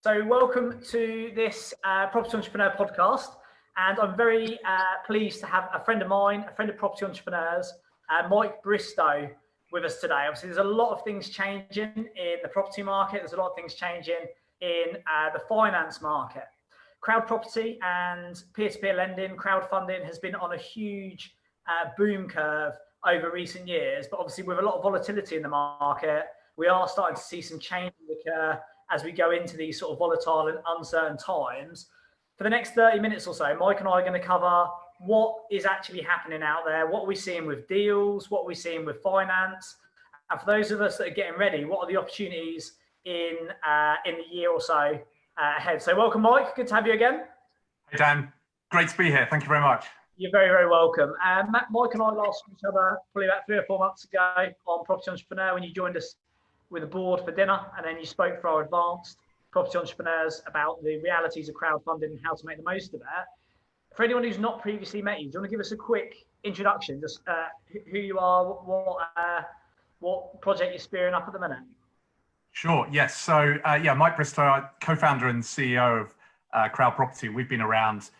So welcome to this Property Entrepreneur podcast, and I'm very pleased to have a friend of mine, a friend of property entrepreneurs, Mike Bristow, with us today. Obviously, there's a lot of things changing in the property market. There's a lot of things changing in the finance market. Crowd property and peer-to-peer lending, crowdfunding has been on a huge boom curve over recent years, but obviously with a lot of volatility in the market, we are starting to see some changes occur as we go into these sort of volatile and uncertain times. For the next 30 minutes or so, Mike and I are going to cover what is actually happening out there, what are we seeing with deals, what are we seeing with finance, and for those of us that are getting ready, what are the opportunities in the year or so ahead. So welcome, Mike. Good to have you again. Hey, Dan. Great to be here. Thank you very much. You're very, very welcome. Mike and I last saw each other probably about 3 or 4 months ago on Property Entrepreneur when you joined us with a board for dinner, and then you spoke for our advanced property entrepreneurs about the realities of crowdfunding and how to make the most of it. For anyone who's not previously met you, do you want to give us a quick introduction, just who you are, what project you're spearing up at the minute? Sure, yes. So Mike Bristow, I'm co-founder and CEO of Crowd Property. We've been around,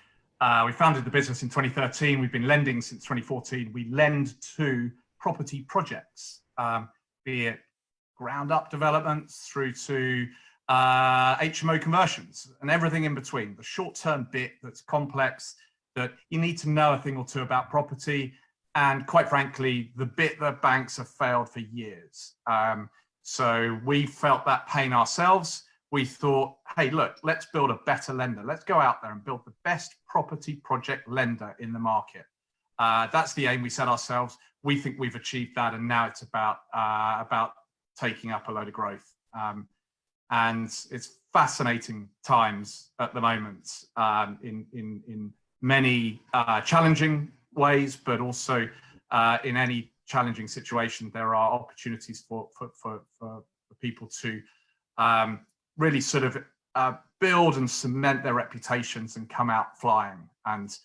we founded the business in 2013. We've been lending since 2014. We lend to property projects, be it ground up developments through to HMO conversions and everything in between, the short-term bit that's complex, that you need to know a thing or two about property, and quite frankly, the bit that banks have failed for years. So we felt that pain ourselves. We thought, hey, look, let's build a better lender. Let's go out there and build the best property project lender in the market. That's the aim we set ourselves. We think we've achieved that, and now it's about taking up a load of growth. And it's fascinating times at the moment in many challenging ways, but also in any challenging situation, there are opportunities for people to really sort of build and cement their reputations and come out flying. And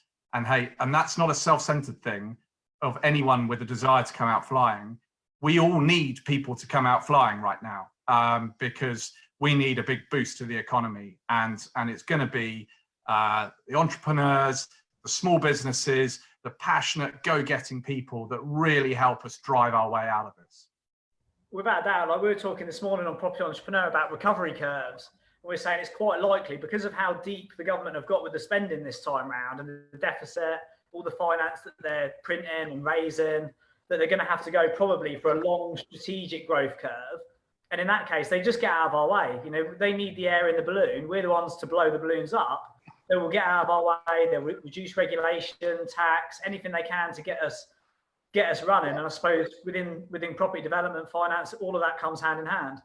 that's not a self-centered thing of anyone with a desire to come out flying. We all need people to come out flying right now because we need a big boost to the economy, and it's going to be the entrepreneurs, the small businesses, the passionate go-getting people that really help us drive our way out of this. Without doubt, like we were talking this morning on Property Entrepreneur about recovery curves. We're saying it's quite likely, because of how deep the government have got with the spending this time round and the deficit, all the finance that they're printing and raising, that they're going to have to go probably for a long strategic growth curve. And in that case, they just get out of our way. You know, they need the air in the balloon. We're the ones to blow the balloons up. They will get out of our way. They'll reduce regulation, tax, anything they can to get us running. And I suppose within property development, finance, all of that comes hand in hand.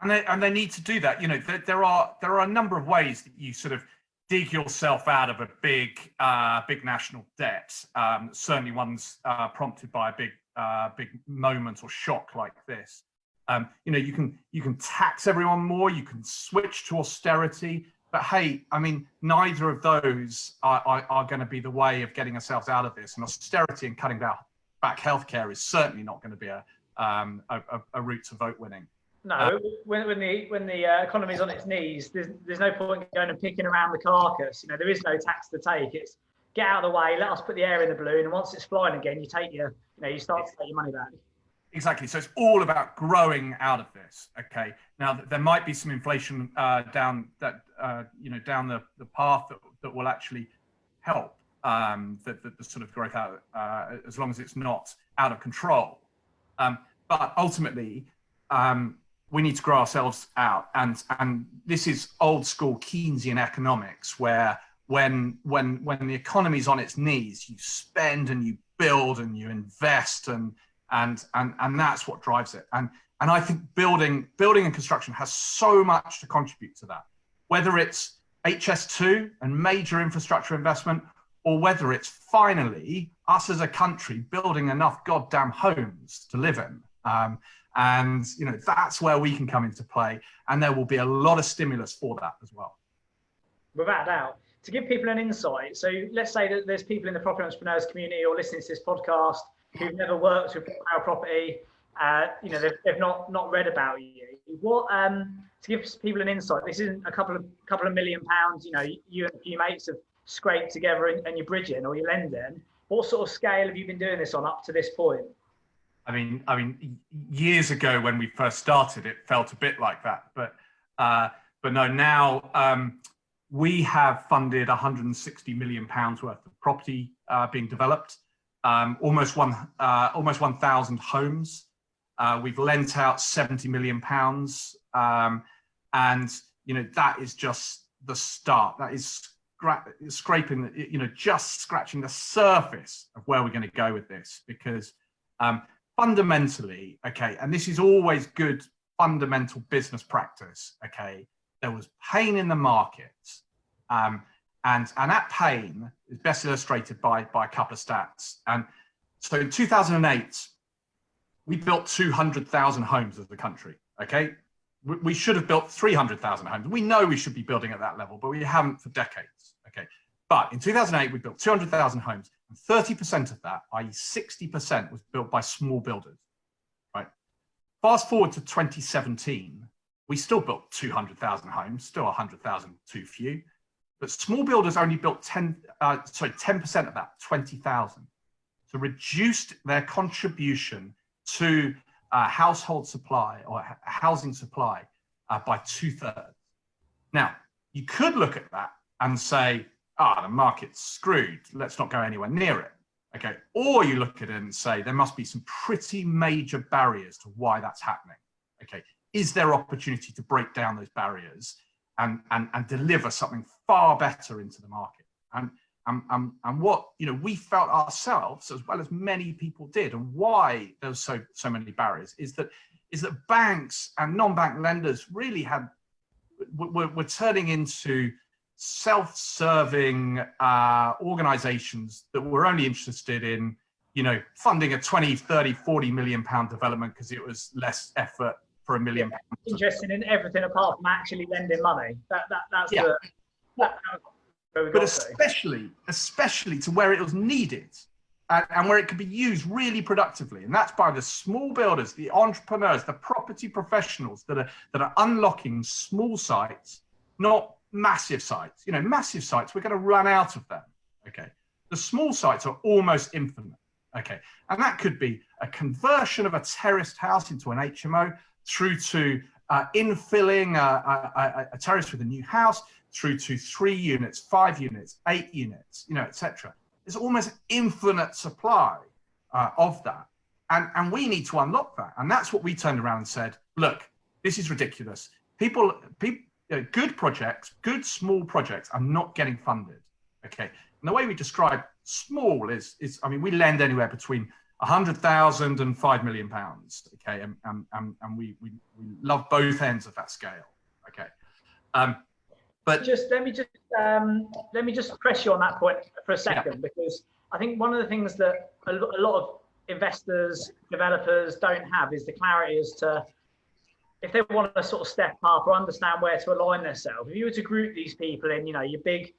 And they need to do that. You know, there are a number of ways that you sort of dig yourself out of a big national debt. Certainly ones prompted by a big moment or shock like this. You know, you can tax everyone more, you can switch to austerity, but hey, I mean, neither of those are going to be the way of getting ourselves out of this. And austerity and cutting back healthcare is certainly not going to be a route to vote winning. No, when the economy's on its knees, there's no point going and picking around the carcass. You know, there is no tax to take. It's get out of the way, let us put the air in the balloon, and once it's flying again, you start to take your money back. Exactly. So it's all about growing out of this. Okay. Now there might be some inflation down the path that will actually help the sort of growth out as long as it's not out of control. But ultimately, we need to grow ourselves out, and this is old school Keynesian economics, where when the economy's on its knees, you spend and you build and you invest and that's what drives it. And I think building and construction has so much to contribute to that, whether it's HS2 and major infrastructure investment, or whether it's finally us as a country building enough goddamn homes to live in. And you know, that's where we can come into play, and there will be a lot of stimulus for that as well. Without doubt. To give people an insight, so let's say that there's people in the property entrepreneurs community or listening to this podcast who've never worked with Crowd Property, you know, they've not read about you. What to give people an insight, this isn't a couple of million pounds, you know, you and a few mates have scraped together and you're bridging or you're lending. What sort of scale have you been doing this on up to this point? I mean, years ago when we first started, it felt a bit like that, but no, now we have funded 160 million pounds worth of property being developed, almost 1,000 homes. We've lent out 70 million pounds, and you know that is just the start. That is scraping, you know, just scratching the surface of where we're going to go with this, because fundamentally, okay, and this is always good fundamental business practice, okay, there was pain in the market, and that pain is best illustrated by a couple of stats. And so in 2008, we built 200,000 homes as a country, okay? We should have built 300,000 homes. We know we should be building at that level, but we haven't for decades, okay? But in 2008, we built 200,000 homes, and 30% of that, i.e. 60%, was built by small builders, right? Fast forward to 2017, we still built 200,000 homes, still 100,000 too few, but small builders only built 10% of that, 20,000. So reduced their contribution to household supply or housing supply by 2/3. Now, you could look at that and say, the market's screwed, let's not go anywhere near it, okay? Or you look at it and say, there must be some pretty major barriers to why that's happening, okay? Is there opportunity to break down those barriers and deliver something far better into the market? And what, you know, we felt ourselves, as well as many people did, and why there was so many barriers, is that banks and non-bank lenders really were turning into self-serving organizations that were only interested in, you know, funding a 20, 30, 40 million pound development because it was less effort for £1 million. Interested in everything apart from actually lending money. That's yeah. But especially to where it was needed and where it could be used really productively. And that's by the small builders, the entrepreneurs, the property professionals that are unlocking small sites, not massive sites. You know, massive sites, we're going to run out of them, okay? The small sites are almost infinite, okay? And that could be a conversion of a terraced house into an HMO, through to infilling a terrace with a new house, through to 3 units, 5 units, 8 units, you know, etc. There's almost infinite supply of that. And we need to unlock that. And that's what we turned around and said, look, this is ridiculous. People, good projects, good small projects are not getting funded, okay? And the way we describe small is I mean, we lend anywhere between 100,000 and £5 million, okay? And we love both ends of that scale, okay? But let me just press you on that point for a second, because I think one of the things that a lot of investors, developers don't have is the clarity as to if they want to sort of step up or understand where to align themselves. If you were to group these people in, you know, your big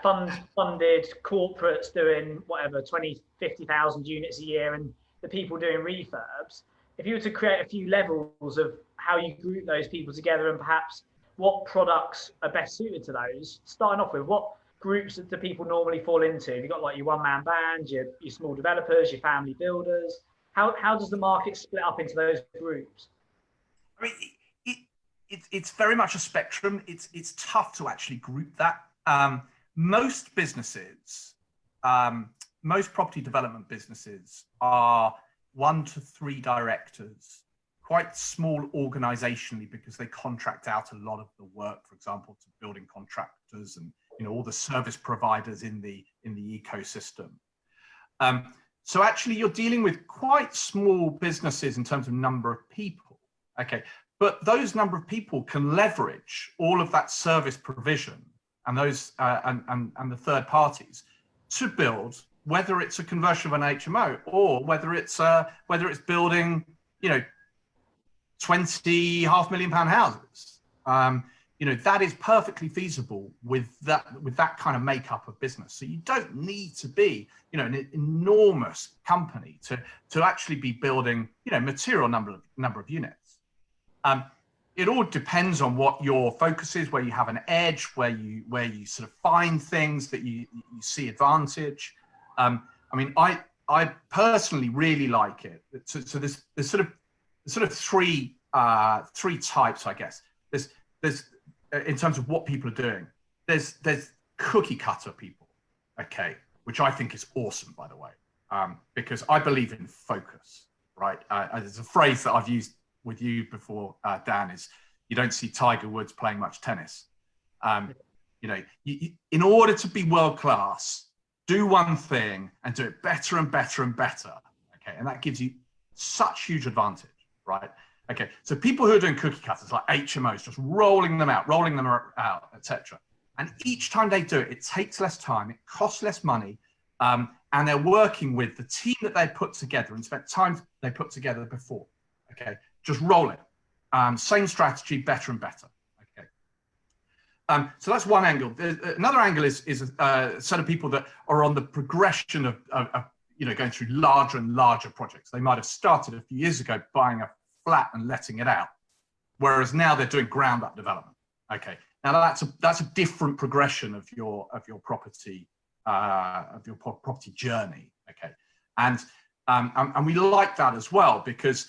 funded corporates doing whatever 20, 50,000 units a year, and the people doing refurbs, if you were to create a few levels of how you group those people together and perhaps what products are best suited to those, starting off with what groups do people normally fall into? Have you got like your one-man band, your small developers, your family builders? How does the market split up into those groups? I mean, it's very much a spectrum. It's tough to actually group that. Most businesses, most property development businesses are 1 to 3 directors, quite small organizationally because they contract out a lot of the work, for example, to building contractors and, you know, all the service providers in the ecosystem. So actually you're dealing with quite small businesses in terms of number of people, okay? But those number of people can leverage all of that service provision and those and the third parties to build, whether it's a conversion of an HMO or whether it's building, you know, 20 £500,000 houses. You know, that is perfectly feasible with that kind of makeup of business. So you don't need to be, you know, an enormous company to actually be building, you know, material number of units. it all depends on what your focus is, where you have an edge, where you sort of find things that you see advantage. I mean, I personally really like it. So there's sort of three types, I guess. There's in terms of what people are doing. There's cookie cutter people, okay, which I think is awesome, by the way, because I believe in focus, right? There's a phrase that I've used with you before, Dan, is you don't see Tiger Woods playing much tennis. You know, in order to be world class, do one thing and do it better and better and better. Okay, and that gives you such huge advantage, right? Okay, so people who are doing cookie cutters like HMOs, just rolling them out, etc. And each time they do it, it takes less time, it costs less money, and they're working with the team that they put together and spent time they put together before. Okay, just roll it. Same strategy, better and better. Okay. So that's one angle. Another angle is a set of people that are on the progression of going through larger and larger projects. They might have started a few years ago buying a flat and letting it out, whereas now they're doing ground up development. Okay, now that's a different progression of your property journey. Okay, and we like that as well because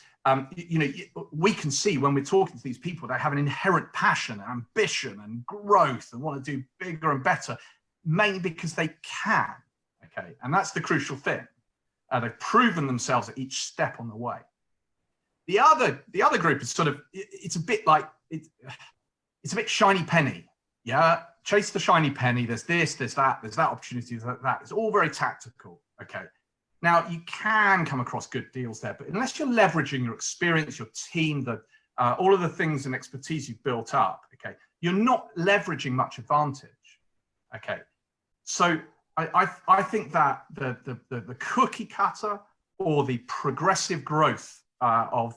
we can see when we're talking to these people, they have an inherent passion, ambition, and growth, and want to do bigger and better, mainly because they can. Okay, and that's the crucial thing. They've proven themselves at each step on the way. The other group is sort of, it's a bit like it's a bit shiny penny. Yeah, chase the shiny penny. There's this, there's that opportunity, there's that. It's all very tactical. Okay. Now, you can come across good deals there, but unless you're leveraging your experience, your team, all of the things and expertise you've built up, okay, you're not leveraging much advantage. Okay, so I think that the cookie cutter or the progressive growth of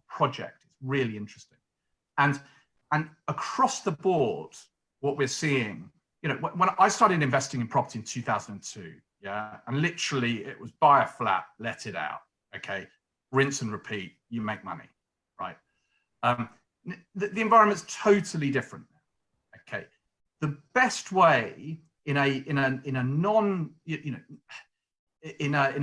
project is really interesting, and across the board, what we're seeing, when I started investing in property in 2002. Yeah, and literally it was buy a flat, let it out. Okay, rinse and repeat. You make money, right? The environment's totally different. Okay, the best way in a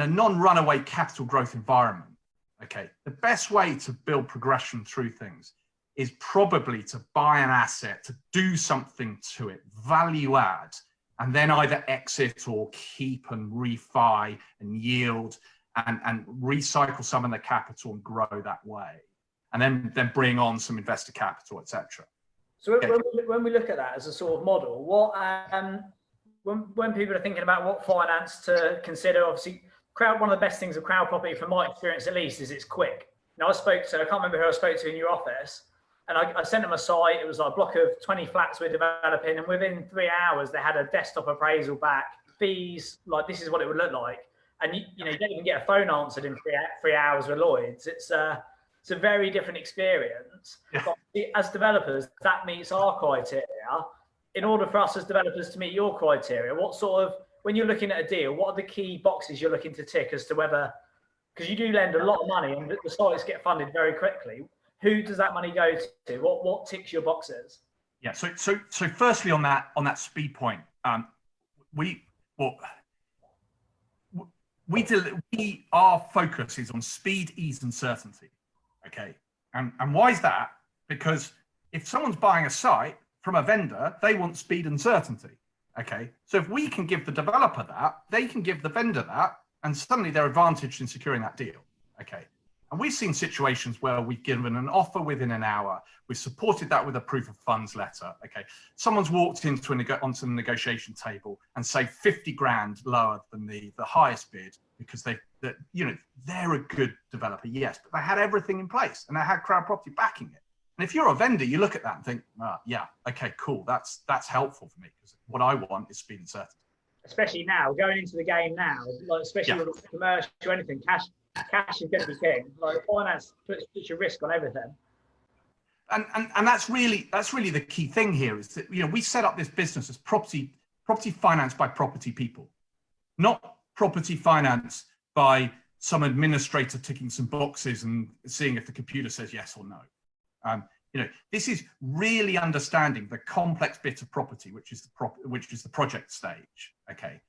non-runaway capital growth environment. Okay, the best way to build progression through things is probably to buy an asset, to do something to it, value add, and then either exit or keep and refi and yield and recycle some of the capital and grow that way. And then bring on some investor capital, etc. So when we look at that as a sort of model, what when people are thinking about what finance to consider, obviously one of the best things of crowd property, from my experience at least, is it's quick. Now I can't remember who I spoke to in your office, and I sent them a site. It was like a block of 20 flats we're developing, and within 3 hours they had a desktop appraisal back, fees, like this is what it would look like. And you don't even get a phone answered in 3 hours with Lloyd's. It's a very different experience. Yeah. But as developers, that meets our criteria. In order for us as developers to meet your criteria, what sort of, when you're looking at a deal, what are the key boxes you're looking to tick as to whether, because you do lend a lot of money and the sites get funded very quickly, who does that money go to? What ticks your boxes? Yeah. So firstly on that speed point, our focus is on speed, ease, and certainty. Okay. And why is that? Because if someone's buying a site from a vendor, they want speed and certainty. Okay. So if we can give the developer that, they can give the vendor that, and suddenly they're advantaged in securing that deal. Okay. And we've seen situations where we've given an offer within an hour. We've supported that with a proof of funds letter. Okay, someone's walked onto the negotiation table and say 50 grand lower than the highest bid because they're a good developer, yes, but they had everything in place and they had crowd property backing it. And if you're a vendor, you look at that and think, yeah, okay, cool, that's helpful for me because what I want is speed and certainty. Especially now, going into the game now, like especially with commercial or anything, cash is going to be king. Like finance puts your risk on everything. And that's really the key thing here is that we set up this business as property finance by property people, not property finance by some administrator ticking some boxes and seeing if the computer says yes or no. This is really understanding the complex bit of property, which is the project stage, okay,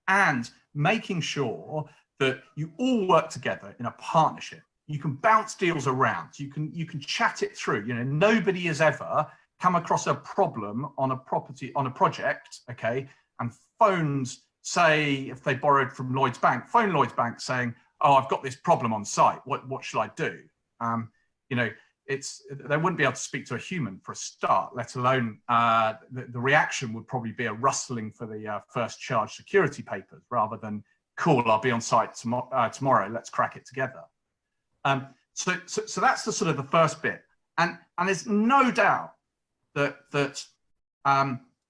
and making sure that you all work together in a partnership. You can bounce deals around. You can chat it through. Nobody has ever come across a problem on a project, okay, and phoned, say, if they borrowed from Lloyds Bank, phone Lloyds Bank saying, "Oh, I've got this problem on site. What should I do?" They wouldn't be able to speak to a human for a start, let alone the reaction would probably be a rustling for the first charge security papers rather than, "Cool, I'll be on site tomorrow. Let's crack it together." So that's the sort of the first bit, and there's no doubt that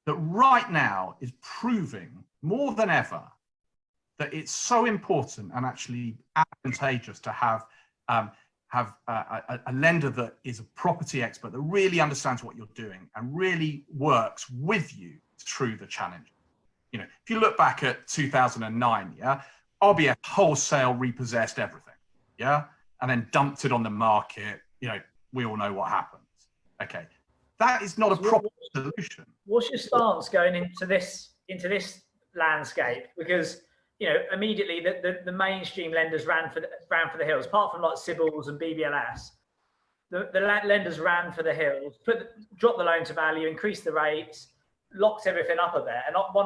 right now is proving more than ever that it's so important and actually advantageous to have a lender that is a property expert that really understands what you're doing and really works with you through the challenge. If you look back at 2009, RBS wholesale repossessed everything, and then dumped it on the market. We all know what happens. Okay, that is not a proper solution. What's your stance going into this landscape? Because immediately the mainstream lenders ran for the hills, apart from like Sybil's and BBLS. The lenders ran for the hills, dropped the loan to value, increased the rates, locked everything up a bit. And one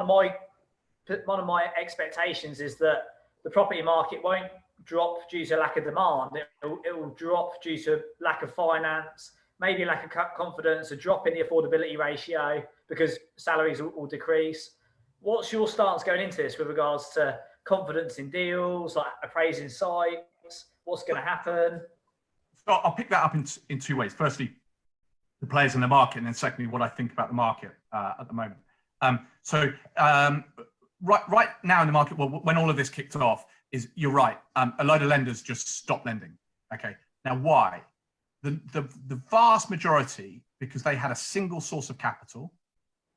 of my expectations is that the property market won't drop due to lack of demand. It will drop due to lack of finance, maybe lack of confidence, a drop in the affordability ratio because salaries will decrease. What's your stance going into this with regards to confidence in deals, like appraising sites? What's going to happen? So I'll pick that up in two ways. Firstly, the players in the market, and then secondly, what I think about the market at the moment. Right now in the market, well, when all of this kicked off, you're right. A load of lenders just stopped lending. Okay. Now, why? The vast majority, because they had a single source of capital,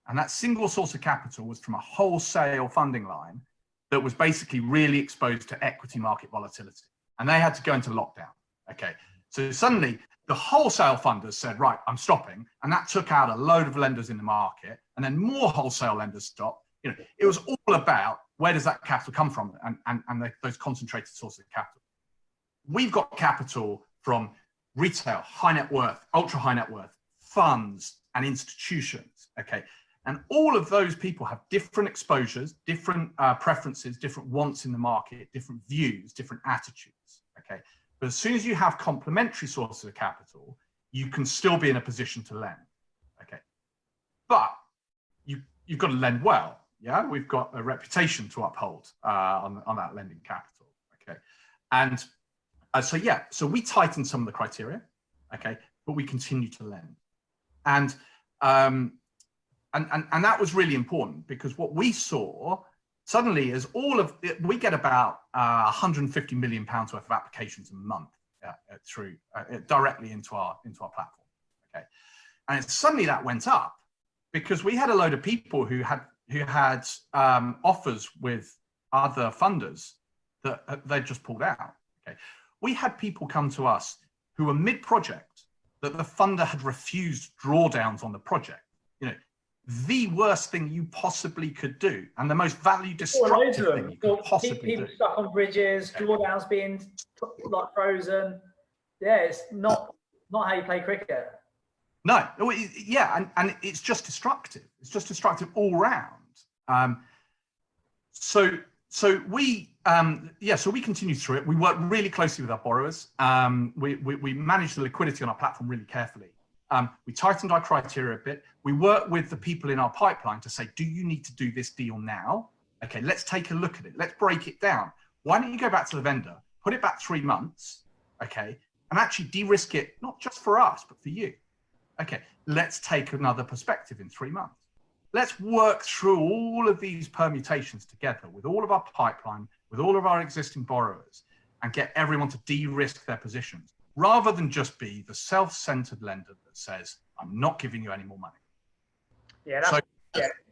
and that single source of capital was from a wholesale funding line that was basically really exposed to equity market volatility, and they had to go into lockdown. Okay. So suddenly the wholesale funders said, right, I'm stopping. And that took out a load of lenders in the market, and then more wholesale lenders stopped. It was all about where does that capital come from and those concentrated sources of capital. We've got capital from retail, high net worth, ultra high net worth, funds and institutions, okay? And all of those people have different exposures, different preferences, different wants in the market, different views, different attitudes, okay? But as soon as you have complementary sources of capital, you can still be in a position to lend, okay? But you've got to lend well, yeah? We've got a reputation to uphold on that lending capital, okay? And so we tightened some of the criteria, okay? But we continue to lend. And that was really important, because what we saw suddenly is we get about 150 million pounds worth of applications a month through directly into our platform, okay? And suddenly that went up because we had a load of people who had offers with other funders that they'd just pulled out, okay? We had people come to us who were mid-project that the funder had refused drawdowns on the project. The worst thing you possibly could do, and the most value destructive thing you could possibly people do. Stuck on bridges, drawdowns being like frozen. Yeah, it's not how you play cricket. No, yeah, and it's just destructive. It's just destructive all round. So we continue through it. We work really closely with our borrowers. We manage the liquidity on our platform really carefully. We tightened our criteria a bit. We work with the people in our pipeline to say, do you need to do this deal now? Okay, let's take a look at it. Let's break it down. Why don't you go back to the vendor, put it back 3 months, okay, and actually de-risk it, not just for us, but for you. Okay, let's take another perspective in 3 months. Let's work through all of these permutations together with all of our pipeline, with all of our existing borrowers, and get everyone to de-risk their positions, rather than just be the self-centered lender that says, I'm not giving you any more money. Yeah,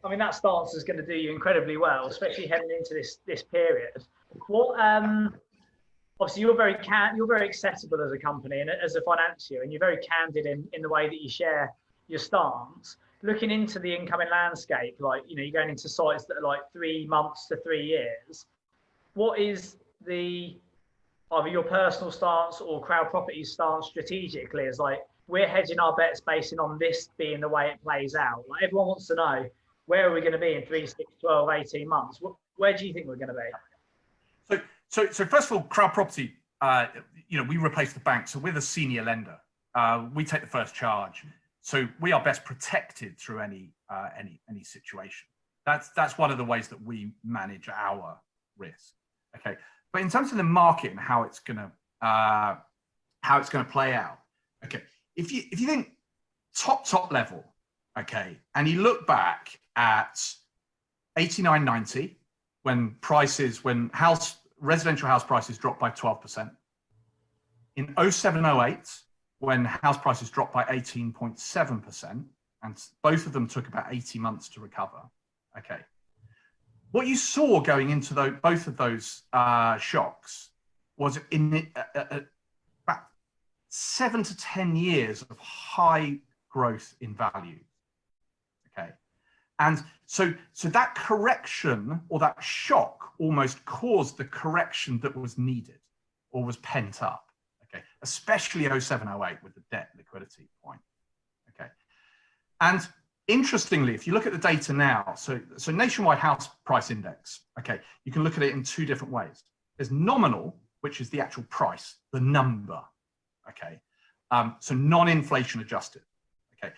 I mean, that stance is going to do you incredibly well, especially heading into this period. obviously you're very accessible as a company and as a financier, and you're very candid in the way that you share your stance. Looking into the incoming landscape, like, you know, you're going into sites that are like 3 months to 3 years. What is either your personal stance or Crowd Property's stance strategically? Is like, we're hedging our bets based on this being the way it plays out. Like, everyone wants to know, where are we going to be in 3, 6, 12, 18 months? Where do you think we're going to be? So first of all, Crowd Property, you know, we replace the bank, so we're the senior lender. We take the first charge, so we are best protected through any situation. That's one of the ways that we manage our risk. Okay, but in terms of the market and how it's gonna play out. Okay, if you think top level, okay, and you look back at 89, 90, when residential house prices dropped by 12%. In 07, 08, when house prices dropped by 18.7%, and both of them took about 80 months to recover. Okay. What you saw going into both of those shocks was about 7 to 10 years of high growth in value. Okay. And so that correction or that shock almost caused the correction that was needed or was pent up, okay, especially 07, 08 with the debt liquidity point, okay. And interestingly, if you look at the data now, so nationwide house price index, okay, you can look at it in 2 different ways. There's nominal, which is the actual price, the number, okay, so non-inflation adjusted, okay.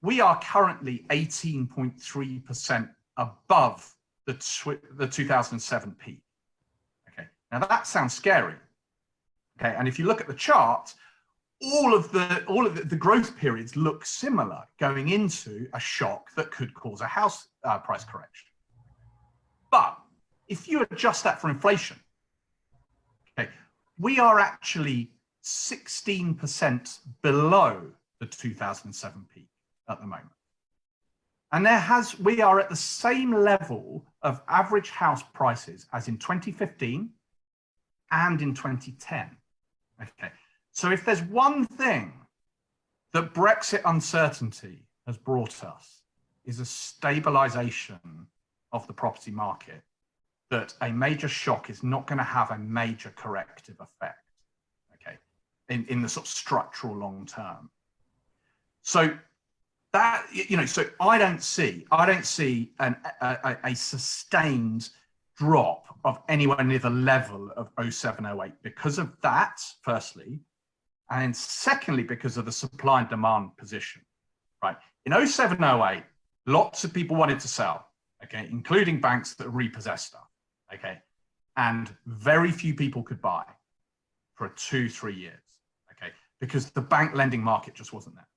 We are currently 18.3% above the 2007 peak. Okay, now that sounds scary. Okay, and if you look at the chart, all of the growth periods look similar going into a shock that could cause a house price correction. But if you adjust that for inflation, okay, we are actually 16% below the 2007 peak at the moment. And we are at the same level of average house prices as in 2015 and in 2010. Okay, so if there's one thing that Brexit uncertainty has brought us, is a stabilization of the property market, that a major shock is not going to have a major corrective effect, okay, in the sort of structural long term. So that, you know, so I don't see a sustained drop of anywhere near the level of 07, 08 because of that, firstly, and secondly, because of the supply and demand position, right? In 07, 08, lots of people wanted to sell, okay, including banks that repossessed stuff, okay, and very few people could buy for 2-3 years, okay, because the bank lending market just wasn't there.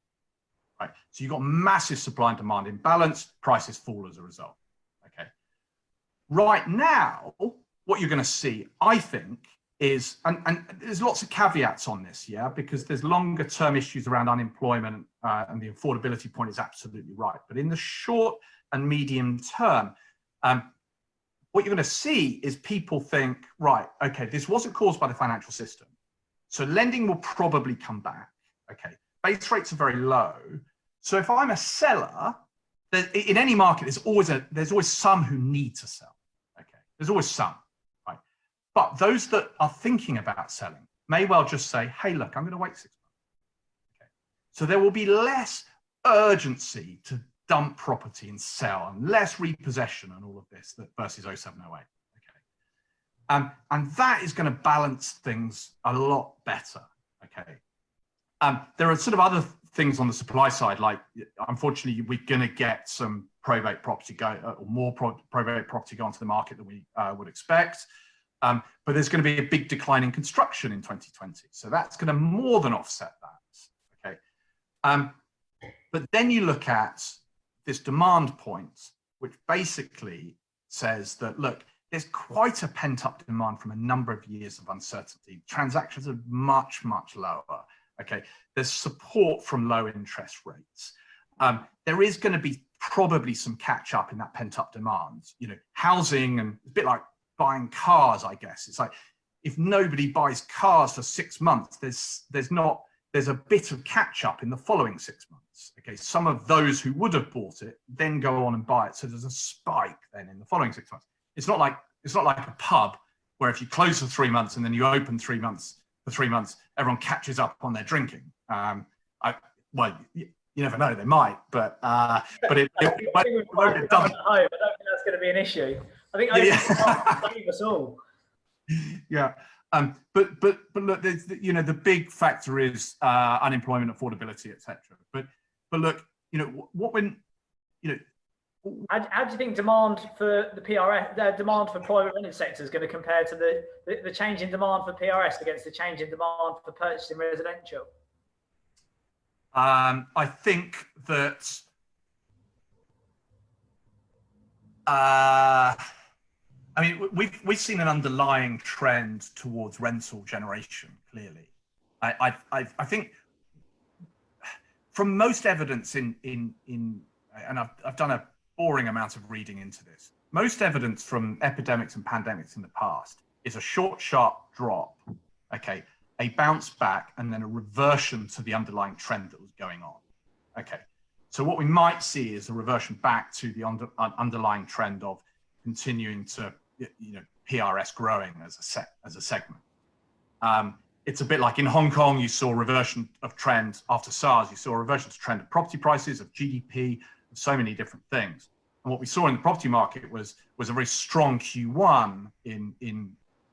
Right, so you've got massive supply and demand imbalance, prices fall as a result, okay? Right now, what you're gonna see, I think, is, and there's lots of caveats on this, yeah, because there's longer term issues around unemployment and the affordability point is absolutely right. But in the short and medium term, what you're gonna see is people think, right, okay, this wasn't caused by the financial system. So lending will probably come back, okay? Base rates are very low. So if I'm a seller, in any market, there's always some who need to sell. Okay, there's always some, right? But those that are thinking about selling may well just say, hey, look, I'm going to wait 6 months. Okay, so there will be less urgency to dump property and sell, and less repossession and all of this versus 07, 08. Okay, and that is going to balance things a lot better. Okay. There are sort of other things on the supply side, like unfortunately we're going to get some probate property or more probate property go onto the market than we would expect. But there's going to be a big decline in construction in 2020, so that's going to more than offset that. Okay, but then you look at this demand point, which basically says that, look, there's quite a pent-up demand from a number of years of uncertainty. Transactions are much, much lower. Okay, there's support from low interest rates. There is going to be probably some catch up in that pent up demand. You know, housing, and a bit like buying cars, I guess. It's like if nobody buys cars for 6 months, there's a bit of catch up in the following 6 months. Okay, some of those who would have bought it then go on and buy it, so there's a spike then in the following 6 months. It's not like a pub where if you close for 3 months and then you open 3 months for 3 months, everyone catches up on their drinking. Well, you never know, they might, but it won't be done. I don't think that's going to be an issue. I think save us all. Yeah. But look, the big factor is unemployment, affordability, etc. But look, how do you think demand for the PRS, demand for private rented sector is going to compare to the change in demand for PRS against the change in demand for purchasing residential? I think that we've seen an underlying trend towards rental generation. Clearly, I think from most evidence and I've done a boring amount of reading into this. Most evidence from epidemics and pandemics in the past is a short, sharp drop, okay, a bounce back, and then a reversion to the underlying trend that was going on. Okay, so what we might see is a reversion back to the underlying trend of continuing to, PRS growing as a segment. It's a bit like in Hong Kong, you saw a reversion of trend after SARS. You saw a reversion to trend of property prices, of GDP, of so many different things. And what we saw in the property market was a very strong Q1 in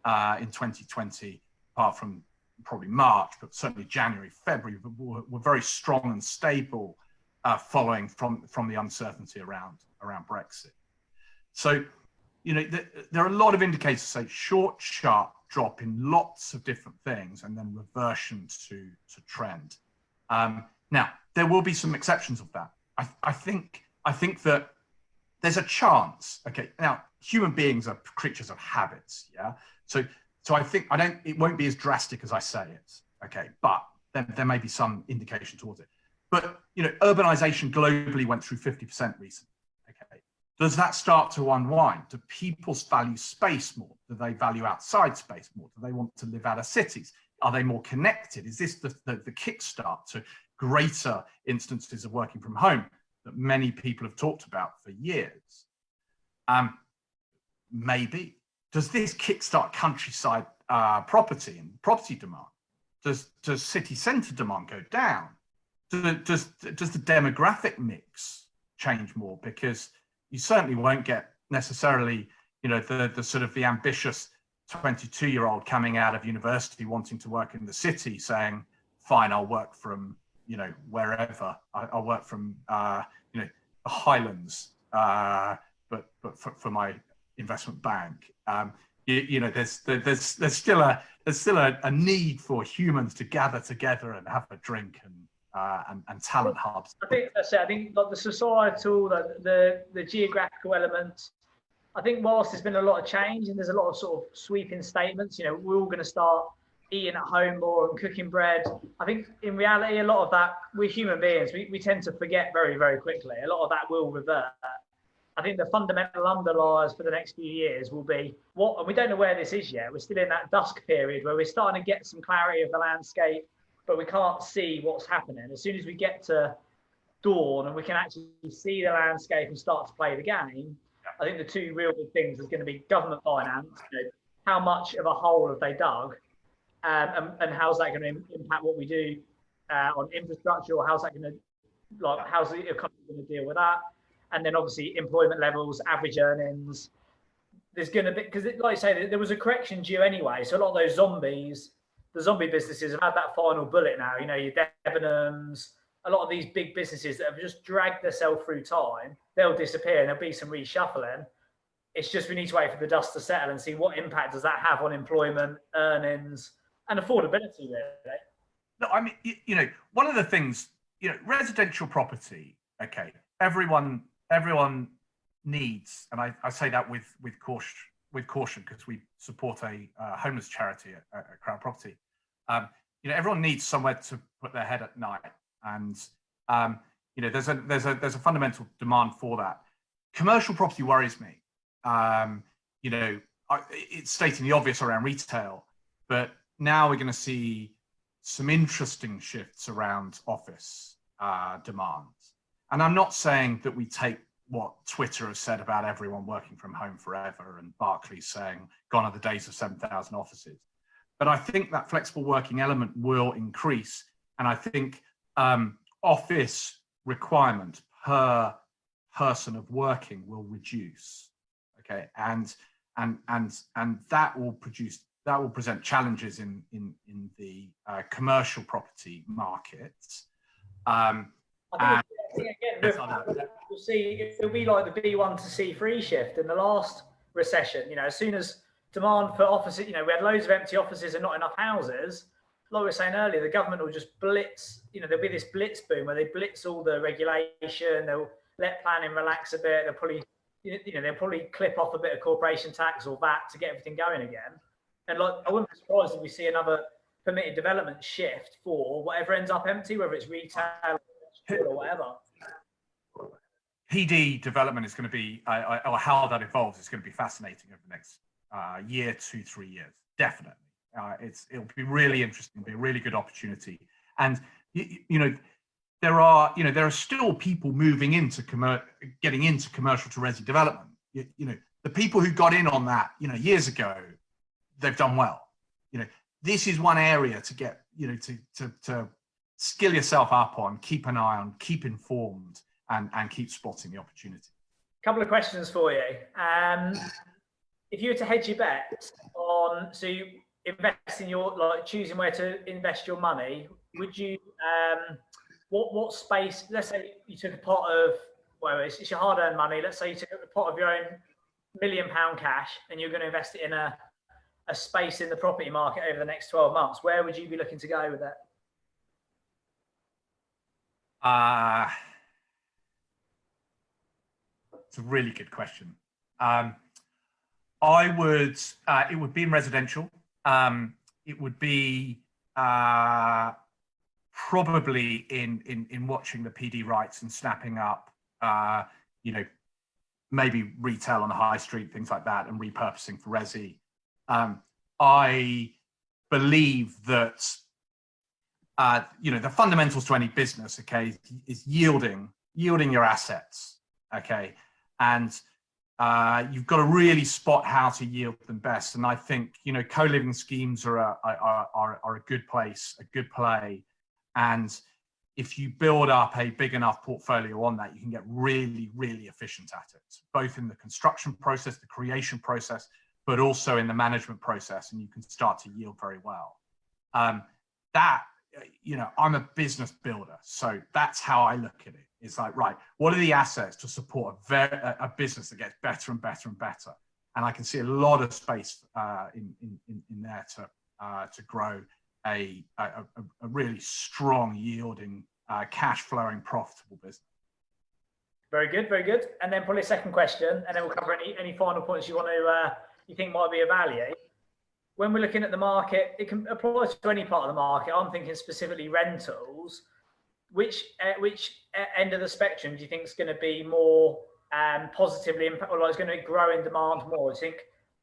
2020, apart from probably March, but certainly January, February were very strong and stable following from the uncertainty around Brexit. So, there are a lot of indicators say short, sharp drop in lots of different things and then reversion to trend. Now, there will be some exceptions of that. I think that there's a chance. Okay, now human beings are creatures of habits. Yeah, so it won't be as drastic as I say it. Okay, but there may be some indication towards it. But urbanization globally went through 50% recently. Okay, does that start to unwind? Do people value space more? Do they value outside space more? Do they want to live out of cities? Are they more connected? Is this the kickstart to greater instances of working from home that many people have talked about for years? Maybe. Does this kickstart countryside property and property demand? Does city centre demand go down? Does the demographic mix change more? Because you certainly won't get necessarily, the sort of the ambitious 22-year-old coming out of university wanting to work in the city saying, fine, I'll work from, wherever. I'll work from, the Highlands, but for my investment bank. There's still a need for humans to gather together and have a drink and talent hubs. I think that's it. I think like the societal, the geographical elements. I think whilst there's been a lot of change and there's a lot of sort of sweeping statements, we're all going to start eating at home more and cooking bread. I think in reality, a lot of that, we're human beings. We tend to forget very, very quickly. A lot of that will revert. I think the fundamental underliers for the next few years will be and we don't know where this is yet. We're still in that dusk period where we're starting to get some clarity of the landscape, but we can't see what's happening. As soon as we get to dawn and we can actually see the landscape and start to play the game, I think the two real big things is going to be government finance. How much of a hole have they dug? And how's that going to impact what we do on infrastructure, or how's that going to, how's the economy going to deal with that? And then obviously employment levels, average earnings. There's going to be, because like I say, there was a correction due anyway. So a lot of those the zombie businesses have had that final bullet now. Your Debenhams, a lot of these big businesses that have just dragged themselves through time, they'll disappear and there'll be some reshuffling. It's just we need to wait for the dust to settle and see what impact does that have on employment, earnings, and affordability, really. No, I mean, one of the things, residential property, okay, everyone needs, and I say that with caution because we support a homeless charity at Crown Property. Everyone needs somewhere to put their head at night, and there's a fundamental demand for that. Commercial property worries me. It's stating the obvious around retail. But now we're going to see some interesting shifts around office demands. And I'm not saying that we take what Twitter has said about everyone working from home forever and Barclays saying gone are the days of 7,000 offices. But I think that flexible working element will increase. And I think office requirement per person of working will reduce. Okay, and that will present challenges in the commercial property markets. We'll see it'll be like the B1 to C3 shift in the last recession. You know, as soon as demand for offices, you know, we had loads of empty offices and not enough houses. Like we were saying earlier, the government will just blitz. You know, there'll be this blitz boom where they blitz all the regulation. They'll let planning relax a bit. They'll probably clip off a bit of corporation tax or VAT to get everything going again. And like, I wouldn't be surprised if we see another permitted development shift for whatever ends up empty, whether it's retail or whatever. PD development is going to be, or how that evolves, is going to be fascinating over the next year, 2-3 years, definitely. It'll be really interesting, it'll be a really good opportunity. And you know, there are still people moving into getting into commercial to resi development. You know, the people who got in on that, you know, years ago, they've done well. You know, this is one area to get, you know, to skill yourself up on, keep an eye on, keep informed, and keep spotting the opportunity. Couple of questions for you. If you were to hedge your bets on, so you invest in your, like choosing where to invest your money, would you, what space, let's say you took a pot of, well, it's your hard-earned money, let's say you took a pot of your own £1 million cash and you're going to invest it in a space in the property market over the next 12 months, where would you be looking to go with that? It's a really good question. I would, it would be in residential. It would be probably in watching the PD rights and snapping up, you know, maybe retail on the high street, things like that, and repurposing for resi. I believe that, you know, the fundamentals to any business, okay, is yielding your assets, okay, and you've got to really spot how to yield them best. And I think, you know, co-living schemes are a good place, a good play. And if you build up a big enough portfolio on that, you can get really, really efficient at it, both in the construction process, the creation process, but also in the management process, and you can start to yield very well. You know, I'm a business builder, so that's how I look at it. It's like, right, what are the assets to support a business that gets better and better and better? And I can see a lot of space in there to grow a really strong yielding, cash flowing, profitable business. Very good, very good. And then probably a second question, and then we'll cover any final points you want to you think might be of value. When we're looking at the market, it can apply to any part of the market. I'm thinking specifically rentals. Which end of the spectrum do you think is going to be more positively impacted, or is going to grow in demand more? Do you think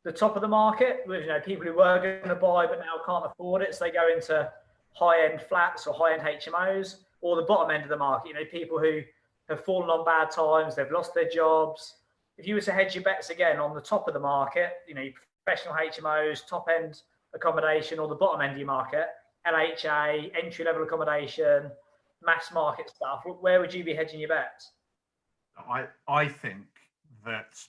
the top of the market, with, you know, people who were going to buy but now can't afford it, so they go into high-end flats or high-end HMOs, or the bottom end of the market, you know, people who have fallen on bad times, they've lost their jobs? If you were to hedge your bets again on the top of the market, you know, professional HMOs, top-end accommodation, or the bottom end of your market, LHA, entry-level accommodation, mass market stuff, where would you be hedging your bets? I think that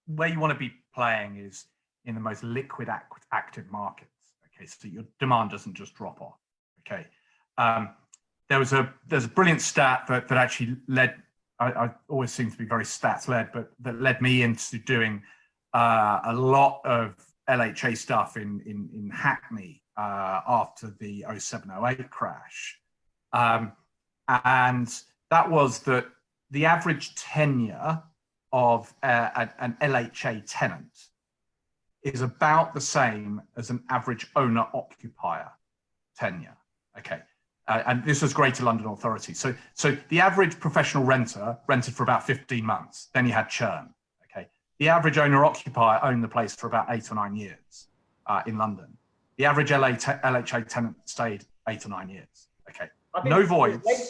where you want to be playing is in the most liquid active markets. Okay, so your demand doesn't just drop off. Okay, there's a brilliant stat that actually led. I always seem to be very stats led, but that led me into doing a lot of LHA stuff in Hackney after the 07-08 crash. And that was that the average tenure of an LHA tenant is about the same as an average owner-occupier tenure. Okay, and this was Greater London Authority. So the average professional renter rented for about 15 months. Then you had churn. Okay, the average owner-occupier owned the place for about 8 or 9 years in London. The average LHA tenant stayed 8 or 9 years. Okay, I think no voids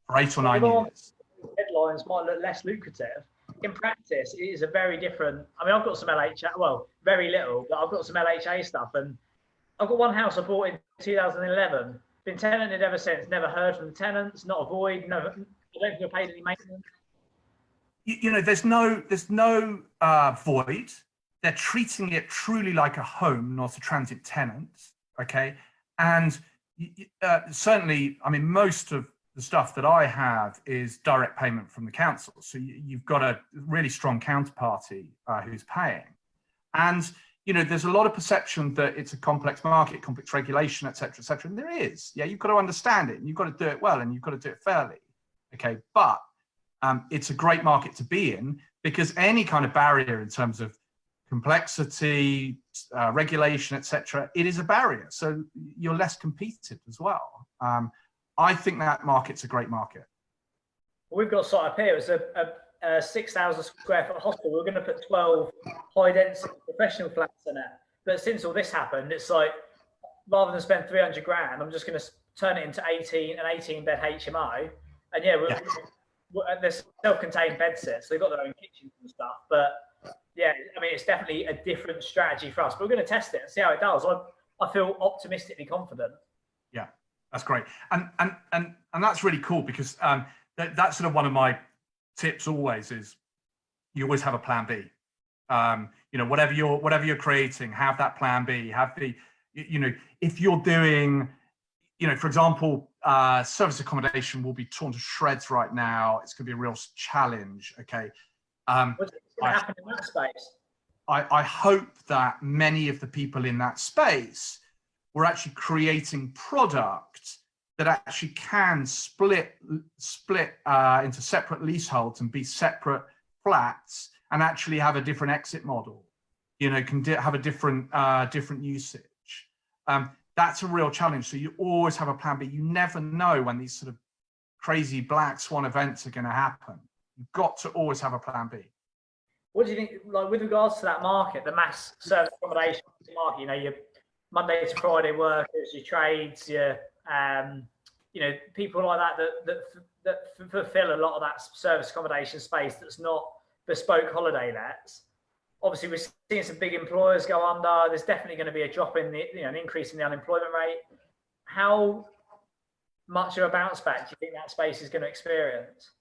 for 8 or 9 years. Headlines might look less lucrative. In practice, it is a very different. I mean, I've got some LHA, well, very little, but I've got some LHA stuff, and I've got one house I bought in 2011. Been tenanted ever since. Never heard from the tenants. Not a void. No, I don't think I paid any maintenance. You know, there's no void. They're treating it truly like a home, not a transit tenant. Okay, and certainly, I mean, most of the stuff that I have is direct payment from the council. So you've got a really strong counterparty who's paying, and you know, there's a lot of perception that it's a complex market, complex regulation, et cetera, and there is. Yeah, you've got to understand it, and you've got to do it well, and you've got to do it fairly. Okay, but it's a great market to be in, because any kind of barrier in terms of complexity, regulation, et cetera, it is a barrier. So you're less competed as well. I think that market's a great market. Well, we've got a site up here. It's a 6,000 square foot hospital. We're going to put 12 high density professional flats in it. But since all this happened, it's like, rather than spend 300 grand, I'm just going to turn it into an 18 bed HMO. And yeah, there's self-contained bed sets. So they've got their own kitchens and stuff. But yeah, I mean, it's definitely a different strategy for us. But we're going to test it and see how it does. I feel optimistically confident. Yeah, that's great. And that's really cool, because that's sort of one of my tips always is you always have a plan B. You know, whatever you're creating, have that plan B. Have the, you know, if you're doing, you know, for example, service accommodation will be torn to shreds right now. It's going to be a real challenge. Okay. What's going to happen in that space? I hope that many of the people in that space were actually creating product that actually can split into separate leaseholds and be separate flats, and actually have a different exit model. You know, can have a different usage. That's a real challenge. So you always have a plan B. You never know when these sort of crazy black swan events are going to happen. You've got to always have a plan B. What do you think, like with regards to that market, the mass service accommodation market? You know, your Monday to Friday workers, your trades, your you know, people like that fulfill a lot of that service accommodation space that's not bespoke holiday lets. Obviously, we're seeing some big employers go under. There's definitely going to be a drop in the, you know, an increase in the unemployment rate. How much of a bounce back do you think that space is going to experience?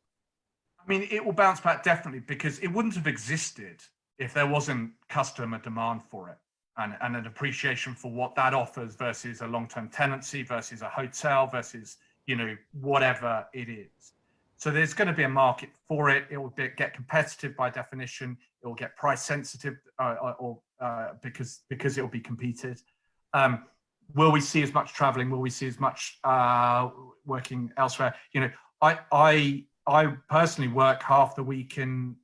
I mean, it will bounce back definitely, because it wouldn't have existed if there wasn't customer demand for it, and an appreciation for what that offers versus a long-term tenancy versus a hotel versus, you know, whatever it is. So there's going to be a market for it. It will get competitive by definition. It will get price sensitive because it will be competed. Will we see as much traveling? Will we see as much working elsewhere? You know, I personally work a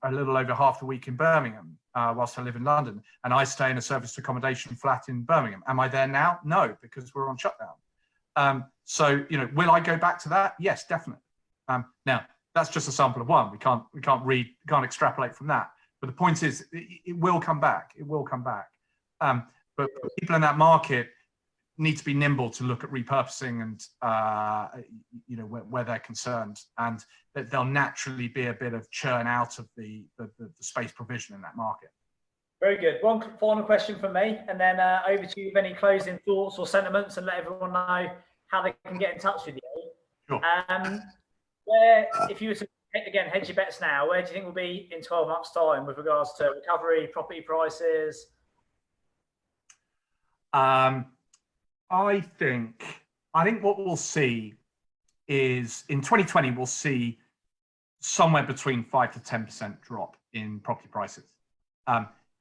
little over half the week in Birmingham, whilst I live in London, and I stay in a serviced accommodation flat in Birmingham. Am I there now? No, because we're on shutdown. So, you know, will I go back to that? Yes, definitely. Now, that's just a sample of one. We can't extrapolate from that. But the point is, it will come back. It will come back. But people in that market need to be nimble to look at repurposing and you know, where they're concerned, and that there'll naturally be a bit of churn out of the space provision in that market. Very good. One final question from me, and then over to you with any closing thoughts or sentiments, and let everyone know how they can get in touch with you. Sure. Where, if you were to, again, hedge your bets now, where do you think we'll be in 12 months' time with regards to recovery, property prices? I think what we'll see is in 2020, we'll see somewhere between 5 to 10% drop in property prices.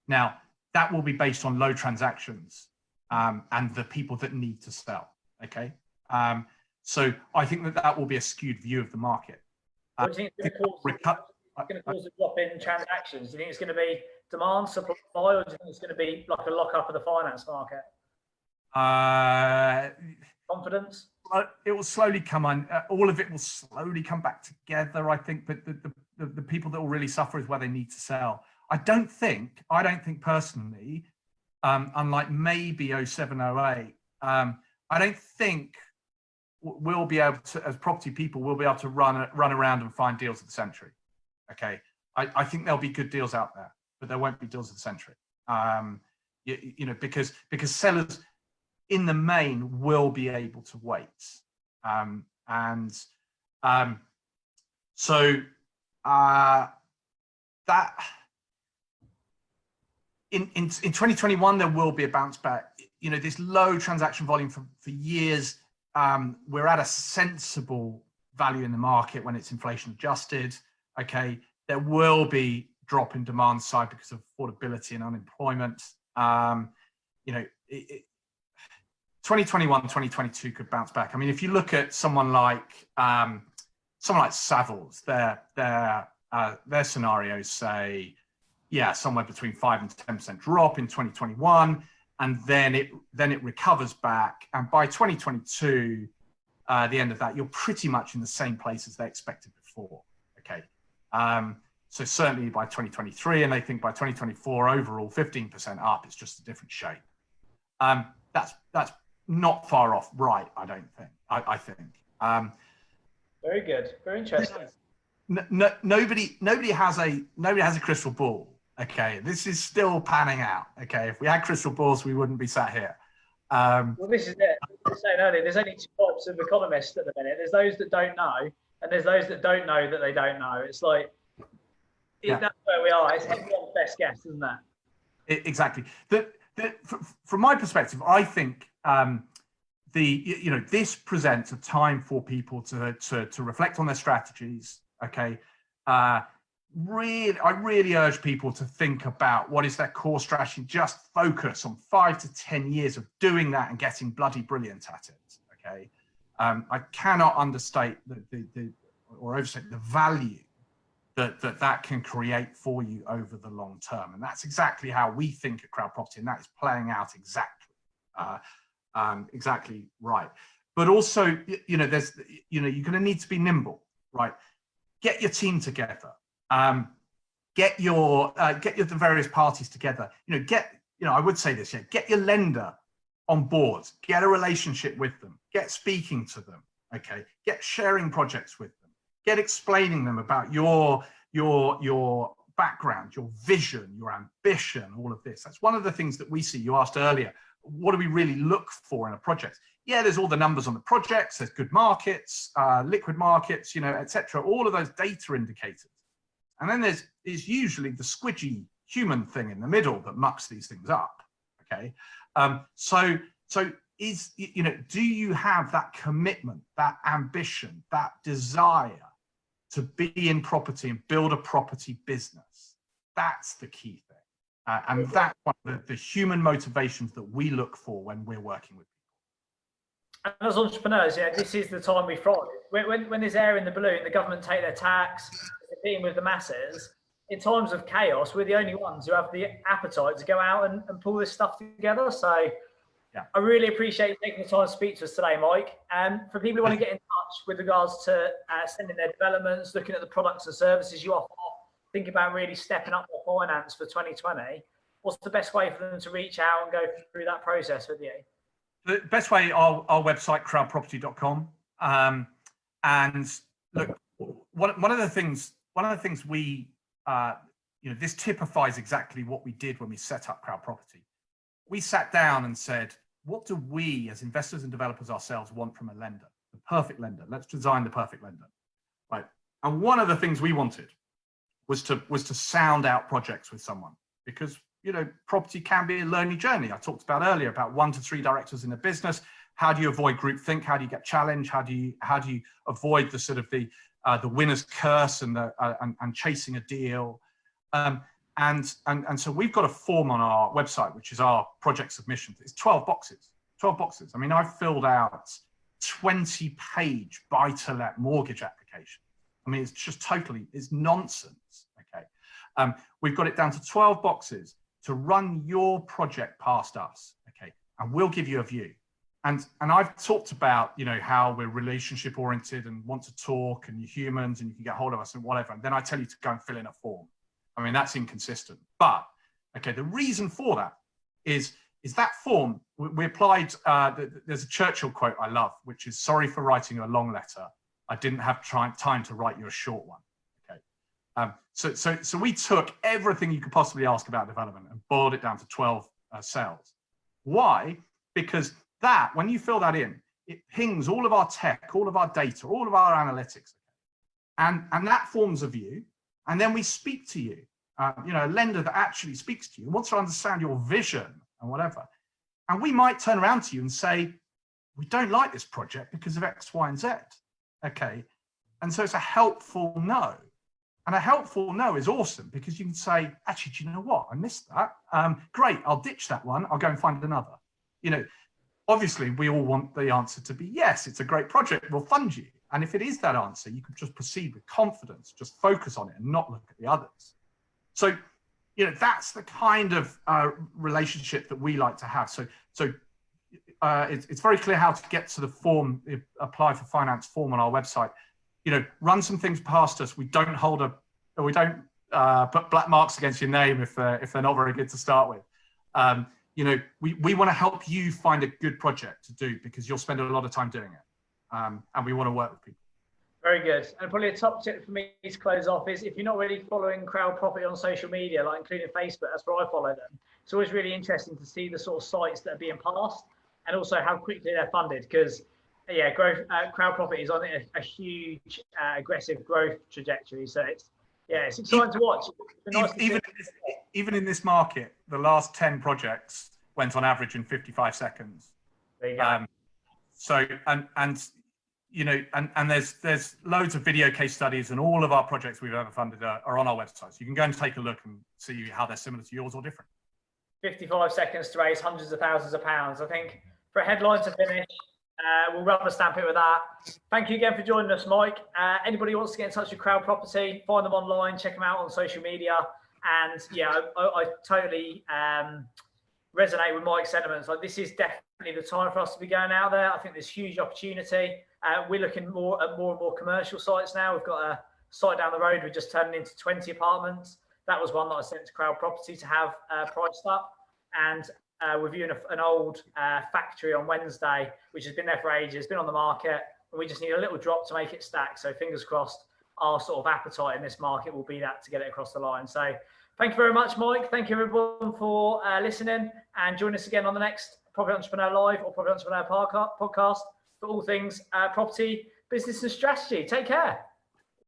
Now, that will be based on low transactions and the people that need to sell, okay? So I think that will be a skewed view of the market. What do you think it's going to cause a drop in transactions? Do you think it's going to be demand, supply, or do you think it's going to be like a lock-up of the finance market? Confidence? It will slowly come on. All of it will slowly come back together, I think. But the people that will really suffer is where they need to sell. I don't think personally unlike maybe 07, 08, I don't think we'll be able to, as property people, we'll be able to run around and find deals of the century. Okay, I think there'll be good deals out there, but there won't be deals of the century. You know, because sellers in the main will be able to wait, so that in 2021 there will be a bounce back. You know, this low transaction volume for years. We're at a sensible value in the market when it's inflation adjusted. Okay, there will be drop in demand side because of affordability and unemployment. You know, 2021, 2022 could bounce back. I mean, if you look at someone like Savills, their scenarios say, yeah, somewhere between 5 and 10% drop in 2021, and then it recovers back. And by 2022, the end of that, you're pretty much in the same place as they expected before. Okay, so certainly by 2023, and they think by 2024, overall 15% up. It's just a different shape. That's not far off, right? I don't think. I think. Very good. Very interesting. Nobody has a crystal ball. Okay, this is still panning out. Okay, if we had crystal balls, we wouldn't be sat here. Well, this is it. I was saying earlier, there's only two types of economists at the minute. There's those that don't know, and there's those that don't know that they don't know. It's like, that's where we are. It's everyone's best guess, isn't it? Exactly. From my perspective, I think this presents a time for people to reflect on their strategies. Okay. I really urge people to think about what is their core strategy. Just focus on 5 to 10 years of doing that and getting bloody brilliant at it. Okay, I cannot understate or overstate the value that can create for you over the long term, and that's exactly how we think at Crowd Property, and that is playing out exactly right. But also, you know, you're going to need to be nimble, right? Get your team together. Get the various parties together. I would say this, get your lender on board, get a relationship with them, get speaking to them. Okay, get sharing projects with them, get explaining them about your background, your vision, your ambition, all of this. That's one of the things that we see. You asked earlier, what do we really look for in a project? Yeah, there's all the numbers on the projects, there's good markets, liquid markets, etc. All of those data indicators. And then there's usually the squidgy human thing in the middle that mucks these things up. Okay, so do you have that commitment, that ambition, that desire to be in property and build a property business? That's the key thing, and that's one of the human motivations that we look for when we're working with people. And as entrepreneurs, this is the time we thrive. When there's air in the balloon, the government take their tax, competing with the masses. In times of chaos, we're the only ones who have the appetite to go out and pull this stuff together. So I really appreciate you taking the time to speak to us today, Mike. And for people who want to get in touch with regards to sending their developments, looking at the products and services you offer, think about really stepping up their finance for 2020, what's the best way for them to reach out and go through that process with you? The best way, our website, crowdproperty.com. And look, one of the things we, this typifies exactly what we did when we set up Crowd Property. We sat down and said, what do we as investors and developers ourselves want from a lender? The perfect lender. Let's design the perfect lender, right? And one of the things we wanted was to sound out projects with someone, because property can be a lonely journey. I talked about earlier about 1 to 3 directors in a business. How do you avoid groupthink? How do you get challenged? How do you avoid the sort of the winner's curse and chasing a deal? And so we've got a form on our website, which is our project submission. It's 12 boxes. 12 boxes. I mean, I've filled out 20-page buy-to-let mortgage application. I mean, it's just it's nonsense. Okay, we've got it down to 12 boxes to run your project past us. Okay, and we'll give you a view. And I've talked about how we're relationship oriented and want to talk, and you're humans and you can get hold of us and whatever. And then I tell you to go and fill in a form. I mean, that's inconsistent. But okay, the reason for that is that form. We applied, there's a Churchill quote I love, which is, "Sorry for writing you a long letter. I didn't have time to write you a short one." Okay. So we took everything you could possibly ask about development and boiled it down to 12 cells. Why? Because that, when you fill that in, it pings all of our tech, all of our data, all of our analytics, and that forms a view. And then we speak to you, a lender that actually speaks to you, wants to understand your vision and whatever. And we might turn around to you and say, "We don't like this project because of X, Y, and Z." Okay. And so it's a helpful no. And a helpful no is awesome, because you can say, "Actually, do you know what? I missed that. Great, I'll ditch that one. I'll go and find another." Obviously, we all want the answer to be yes, it's a great project, we'll fund you. And if it is that answer, you can just proceed with confidence, just focus on it and not look at the others. So, that's the kind of relationship that we like to have. So it's very clear how to get to the form, apply for finance form on our website. Run some things past us. We don't put black marks against your name if they're not very good to start with. We want to help you find a good project to do, because you'll spend a lot of time doing it. And we want to work with people. Very good. And probably a top tip for me to close off is, if you're not really following Crowd Property on social media, like including Facebook, that's where I follow them. It's always really interesting to see the sort of sites that are being passed, and also how quickly they're funded, because Crowd Property is on a huge aggressive growth trajectory. So it's exciting to watch. Even in this market, the last 10 projects went on average in 55 seconds. There you go. And there's loads of video case studies, and all of our projects we've ever funded are on our website. So you can go and take a look and see how they're similar to yours or different. 55 seconds to raise hundreds of thousands of pounds. I think for a headline to finish, we'll rubber stamp it with that. Thank you again for joining us, Mike. Anybody who wants to get in touch with Crowd Property, find them online, check them out on social media. And I totally resonate with Mike's sentiments. Like, this is definitely the time for us to be going out there. I think there's huge opportunity. We're looking more and more commercial sites now. We've got a site down the road we're just turning into 20 apartments. That was one that I sent to Crowd Property to have priced up. And we're viewing an old factory on Wednesday, which has been there for ages, been on the market, and we just need a little drop to make it stack. So fingers crossed, our sort of appetite in this market will be that to get it across the line. So thank you very much, Mike. Thank you everyone for listening, and join us again on the next Property Entrepreneur Live or Property Entrepreneur podcast for all things property, business and strategy. Take care.